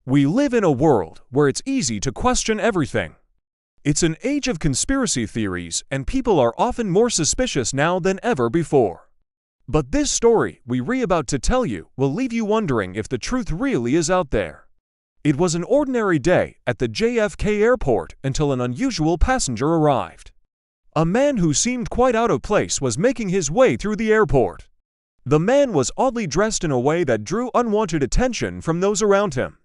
We live in a world where it's easy to question everything. It's an age of conspiracy theories, and people are often more suspicious now than ever before. But this story we're about to tell you will leave you wondering if the truth really is out there. It was an ordinary day at the JFK airport until an unusual passenger arrived. A man who seemed quite out of place was making his way through the airport. The man was oddly dressed in a way that drew unwanted attention from those around him.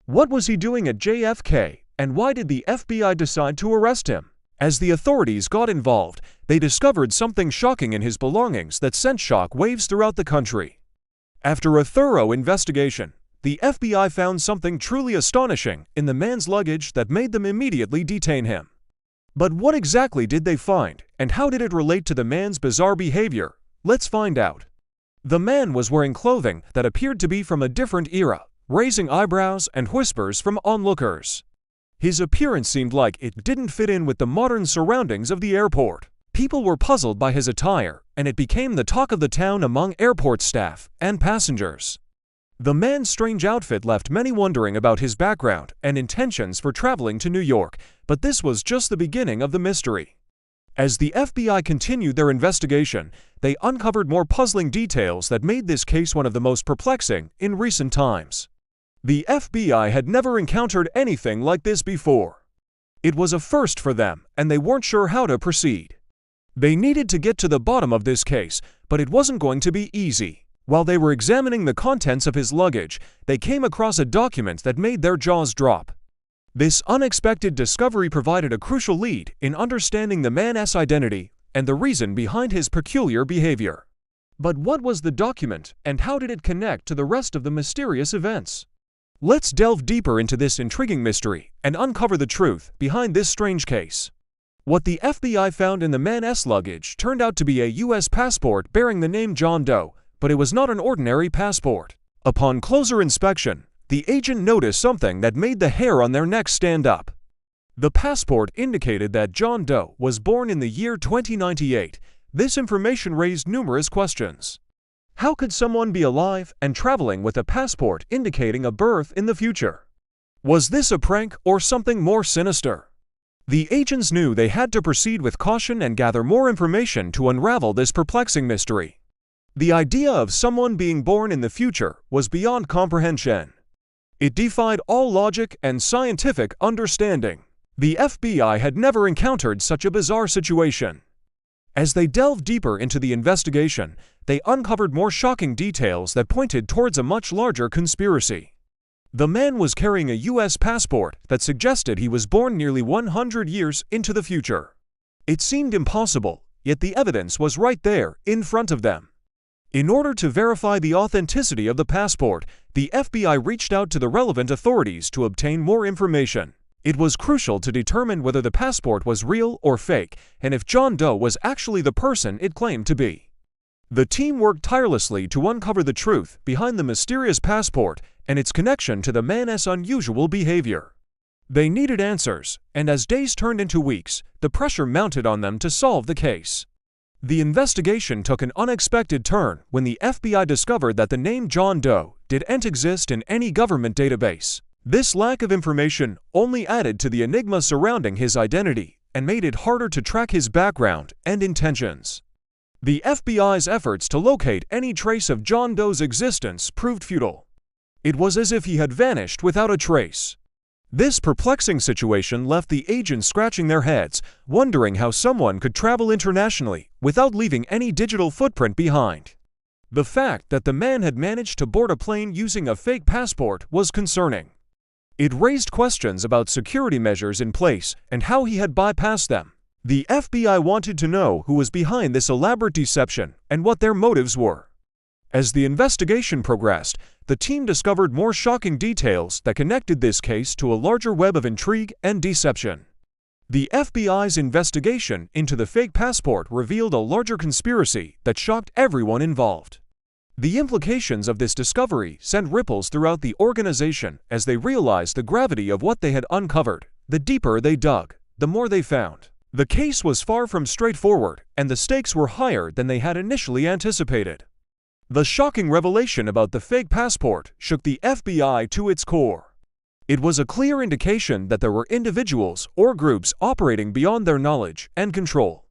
What was he doing at JFK, and why did the FBI decide to arrest him? As the authorities got involved, they discovered something shocking in his belongings that sent shock waves throughout the country. After a thorough investigation, the FBI found something truly astonishing in the man's luggage that made them immediately detain him. But what exactly did they find, and how did it relate to the man's bizarre behavior? Let's find out. The man was wearing clothing that appeared to be from a different era, raising eyebrows and whispers from onlookers. His appearance seemed like it didn't fit in with the modern surroundings of the airport. People were puzzled by his attire, and it became the talk of the town among airport staff and passengers. The man's strange outfit left many wondering about his background and intentions for traveling to New York, but this was just the beginning of the mystery. As the FBI continued their investigation, they uncovered more puzzling details that made this case one of the most perplexing in recent times. The FBI had never encountered anything like this before. It was a first for them, and they weren't sure how to proceed. They needed to get to the bottom of this case, but it wasn't going to be easy. While they were examining the contents of his luggage, they came across a document that made their jaws drop. This unexpected discovery provided a crucial lead in understanding the man's identity and the reason behind his peculiar behavior. But what was the document, and how did it connect to the rest of the mysterious events? Let's delve deeper into this intriguing mystery and uncover the truth behind this strange case. What the FBI found in the man's luggage turned out to be a U.S. passport bearing the name John Doe, but it was not an ordinary passport. Upon closer inspection, the agent noticed something that made the hair on their necks stand up. The passport indicated that John Doe was born in the year 2098. This information raised numerous questions. How could someone be alive and traveling with a passport indicating a birth in the future? Was this a prank or something more sinister? The agents knew they had to proceed with caution and gather more information to unravel this perplexing mystery. The idea of someone being born in the future was beyond comprehension. It defied all logic and scientific understanding. The FBI had never encountered such a bizarre situation. As they delved deeper into the investigation, they uncovered more shocking details that pointed towards a much larger conspiracy. The man was carrying a U.S. passport that suggested he was born nearly 100 years into the future. It seemed impossible, yet the evidence was right there in front of them. In order to verify the authenticity of the passport, the FBI reached out to the relevant authorities to obtain more information. It was crucial to determine whether the passport was real or fake, and if John Doe was actually the person it claimed to be. The team worked tirelessly to uncover the truth behind the mysterious passport and its connection to the man's unusual behavior. They needed answers, and as days turned into weeks, the pressure mounted on them to solve the case. The investigation took an unexpected turn when the FBI discovered that the name John Doe didn't exist in any government database. This lack of information only added to the enigma surrounding his identity and made it harder to track his background and intentions. The FBI's efforts to locate any trace of John Doe's existence proved futile. It was as if he had vanished without a trace. This perplexing situation left the agents scratching their heads, wondering how someone could travel internationally without leaving any digital footprint behind. The fact that the man had managed to board a plane using a fake passport was concerning. It raised questions about security measures in place and how he had bypassed them. The FBI wanted to know who was behind this elaborate deception and what their motives were. As the investigation progressed, the team discovered more shocking details that connected this case to a larger web of intrigue and deception. The FBI's investigation into the fake passport revealed a larger conspiracy that shocked everyone involved. The implications of this discovery sent ripples throughout the organization as they realized the gravity of what they had uncovered. The deeper they dug, the more they found. The case was far from straightforward, and the stakes were higher than they had initially anticipated. The shocking revelation about the fake passport shook the FBI to its core. It was a clear indication that there were individuals or groups operating beyond their knowledge and control.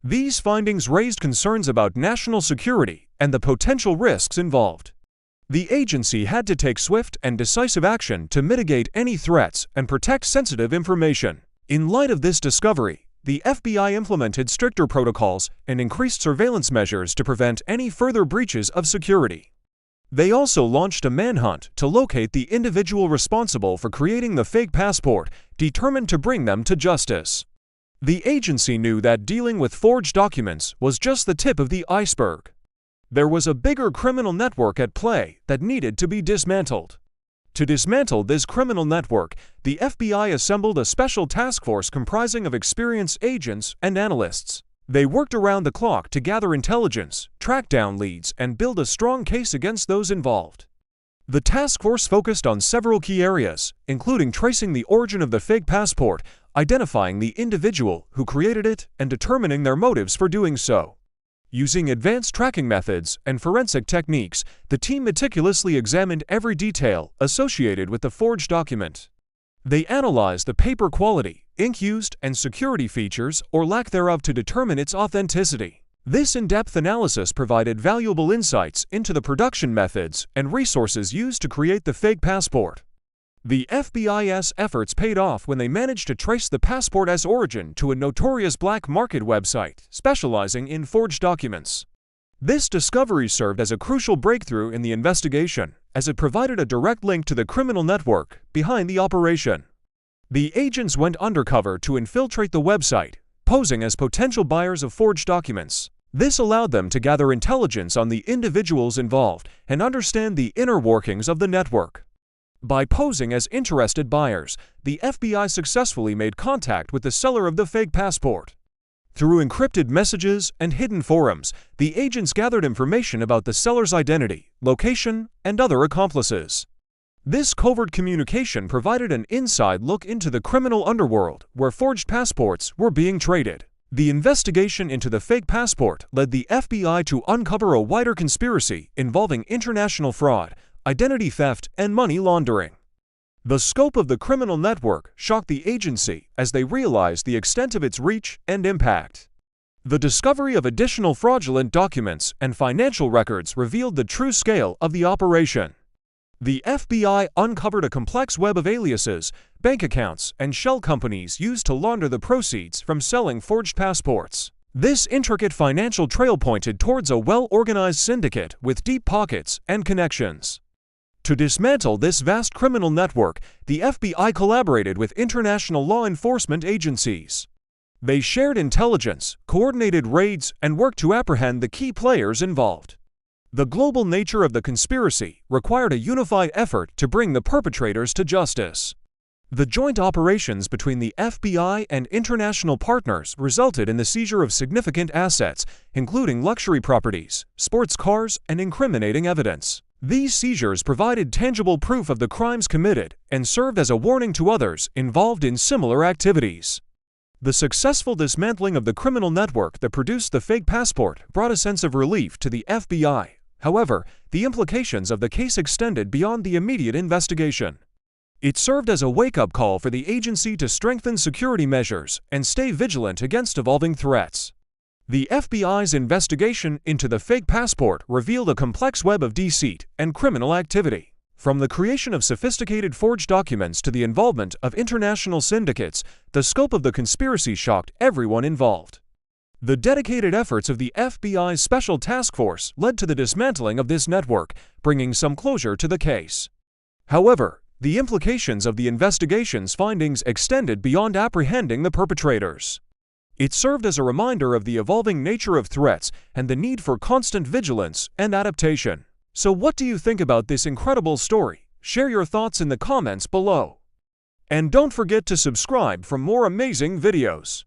These findings raised concerns about national security and the potential risks involved. The agency had to take swift and decisive action to mitigate any threats and protect sensitive information. In light of this discovery, the FBI implemented stricter protocols and increased surveillance measures to prevent any further breaches of security. They also launched a manhunt to locate the individual responsible for creating the fake passport, determined to bring them to justice. The agency knew that dealing with forged documents was just the tip of the iceberg. There was a bigger criminal network at play that needed to be dismantled. To dismantle this criminal network, the FBI assembled a special task force comprising of experienced agents and analysts. They worked around the clock to gather intelligence, track down leads, and build a strong case against those involved. The task force focused on several key areas, including tracing the origin of the fake passport, identifying the individual who created it, and determining their motives for doing so. Using advanced tracking methods and forensic techniques, the team meticulously examined every detail associated with the forged document. They analyzed the paper quality, ink used, and security features or lack thereof to determine its authenticity. This in-depth analysis provided valuable insights into the production methods and resources used to create the fake passport. The FBI's efforts paid off when they managed to trace the passport's origin to a notorious black market website specializing in forged documents. This discovery served as a crucial breakthrough in the investigation, as it provided a direct link to the criminal network behind the operation. The agents went undercover to infiltrate the website, posing as potential buyers of forged documents. This allowed them to gather intelligence on the individuals involved and understand the inner workings of the network. By posing as interested buyers, the FBI successfully made contact with the seller of the fake passport. Through encrypted messages and hidden forums, the agents gathered information about the seller's identity, location, and other accomplices. This covert communication provided an inside look into the criminal underworld where forged passports were being traded. The investigation into the fake passport led the FBI to uncover a wider conspiracy involving international fraud, identity theft, and money laundering. The scope of the criminal network shocked the agency as they realized the extent of its reach and impact. The discovery of additional fraudulent documents and financial records revealed the true scale of the operation. The FBI uncovered a complex web of aliases, bank accounts, and shell companies used to launder the proceeds from selling forged passports. This intricate financial trail pointed towards a well-organized syndicate with deep pockets and connections. To dismantle this vast criminal network, the FBI collaborated with international law enforcement agencies. They shared intelligence, coordinated raids, and worked to apprehend the key players involved. The global nature of the conspiracy required a unified effort to bring the perpetrators to justice. The joint operations between the FBI and international partners resulted in the seizure of significant assets, including luxury properties, sports cars, and incriminating evidence. These seizures provided tangible proof of the crimes committed and served as a warning to others involved in similar activities. The successful dismantling of the criminal network that produced the fake passport brought a sense of relief to the FBI. However, the implications of the case extended beyond the immediate investigation. It served as a wake-up call for the agency to strengthen security measures and stay vigilant against evolving threats. The FBI's investigation into the fake passport revealed a complex web of deceit and criminal activity. From the creation of sophisticated forged documents to the involvement of international syndicates, the scope of the conspiracy shocked everyone involved. The dedicated efforts of the FBI's Special Task Force led to the dismantling of this network, bringing some closure to the case. However, the implications of the investigation's findings extended beyond apprehending the perpetrators. It served as a reminder of the evolving nature of threats and the need for constant vigilance and adaptation. So what do you think about this incredible story? Share your thoughts in the comments below. And don't forget to subscribe for more amazing videos.